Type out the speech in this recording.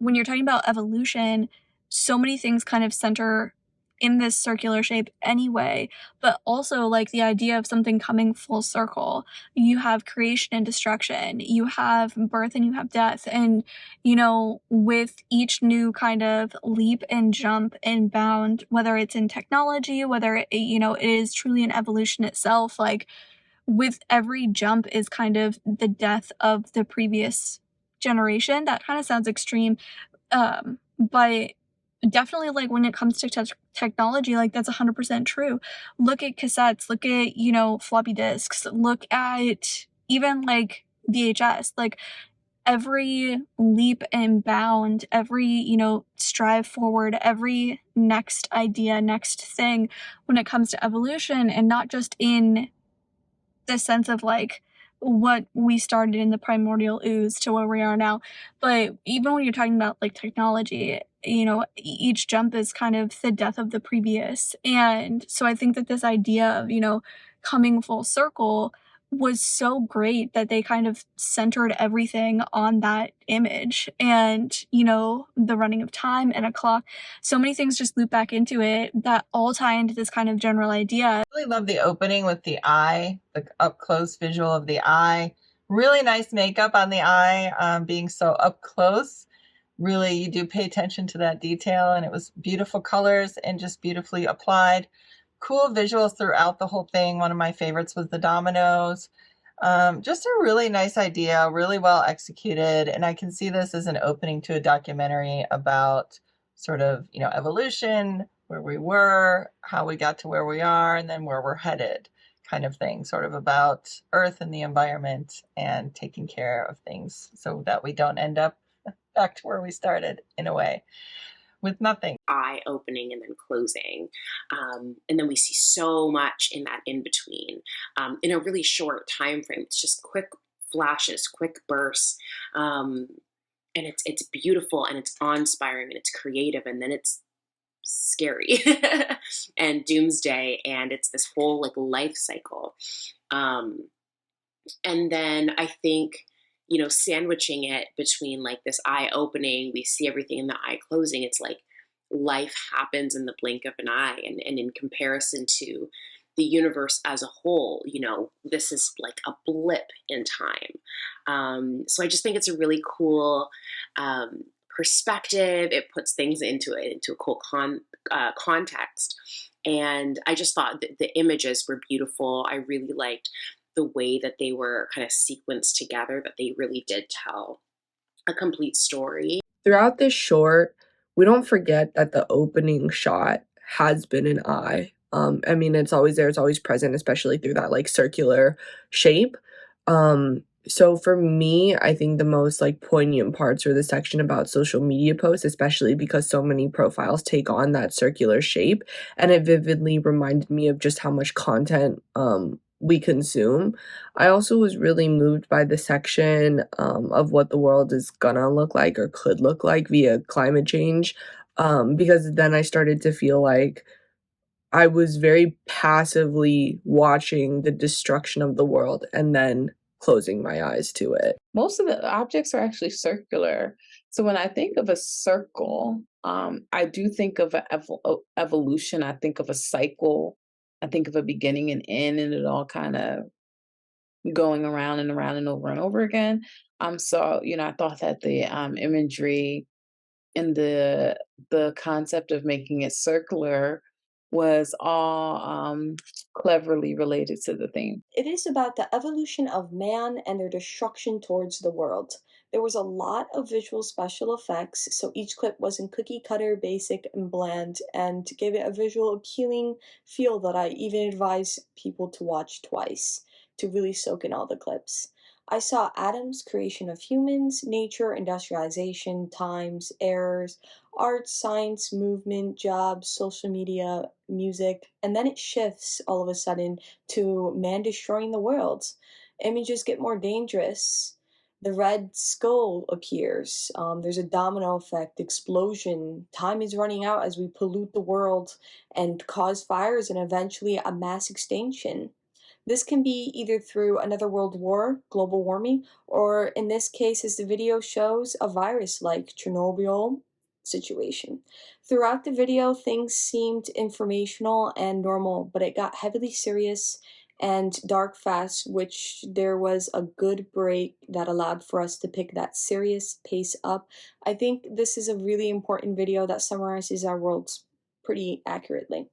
When you're talking about evolution, so many things kind of center in this circular shape anyway, but also like the idea of something coming full circle. You have creation and destruction, you have birth and you have death. And, with each new kind of leap and jump and bound, whether it's in technology, whether it is truly an evolution itself, like with every jump is kind of the death of the previous generation. That kind of sounds extreme, but definitely, like, when it comes to technology, like, that's 100% true. Look at cassettes, look at, floppy disks, look at even, like, VHS. Like, every leap and bound, every, strive forward, every next idea, next thing when it comes to evolution, and not just in the sense of like what we started in the primordial ooze to where we are now. But even when you're talking about like technology, each jump is kind of the death of the previous. And so I think that this idea of, coming full circle was so great that they kind of centered everything on that image and, the running of time and a clock. So many things just loop back into it that all tie into this kind of general idea. I really love the opening with the eye, the up close visual of the eye. Really nice makeup on the eye, being so up close. Really, you do pay attention to that detail, and it was beautiful colors and just beautifully applied. Cool visuals throughout the whole thing. One of my favorites was the dominoes. Just a really nice idea, really well executed. And I can see this as an opening to a documentary about sort of, evolution, where we were, how we got to where we are, and then where we're headed, kind of thing, sort of about Earth and the environment and taking care of things so that we don't end up back to where we started in a way with nothing. Eye opening and then closing. And then we see so much in that in between in a really short time frame. It's just quick flashes, quick bursts. And it's beautiful and it's awe-inspiring and it's creative and then it's scary and doomsday and it's this whole like life cycle. And then I think, sandwiching it between like this eye opening, we see everything in the eye closing. It's like life happens in the blink of an eye. And in comparison to the universe as a whole, this is like a blip in time. So I just think it's a really cool perspective. It puts things into a cool context. And I just thought that the images were beautiful. I really liked the way that they were kind of sequenced together, that they really did tell a complete story. Throughout this short, we don't forget that the opening shot has been an eye. I mean, it's always there, it's always present, especially through that like circular shape. So for me, I think the most like poignant parts are the section about social media posts, especially because so many profiles take on that circular shape, and it vividly reminded me of just how much content we consume. I also was really moved by the section of what the world is gonna look like or could look like via climate change, because then I started to feel like I was very passively watching the destruction of the world and then closing my eyes to it. Most of the objects are actually circular. So when I think of a circle, I do think of evolution. I think of a cycle. I think of a beginning and end, and it all kind of going around and around and over again. So I thought that the imagery and the concept of making it circular was all cleverly related to the theme. It is about the evolution of man and their destruction towards the world. There was a lot of visual special effects, so each clip wasn't cookie cutter, basic, and bland, and gave it a visual appealing feel that I even advise people to watch twice to really soak in all the clips. I saw Adam's creation of humans, nature, industrialization, times, errors, art, science, movement, jobs, social media, music, and then it shifts all of a sudden to man destroying the world. Images get more dangerous. The red skull appears. There's a domino effect, explosion. Time is running out as we pollute the world and cause fires and eventually a mass extinction. This can be either through another world war, global warming, or in this case, as the video shows, a virus like Chernobyl situation. Throughout the video, things seemed informational and normal, but it got heavily serious and dark fast, which there was a good break that allowed for us to pick that serious pace up. I think this is a really important video that summarizes our worlds pretty accurately.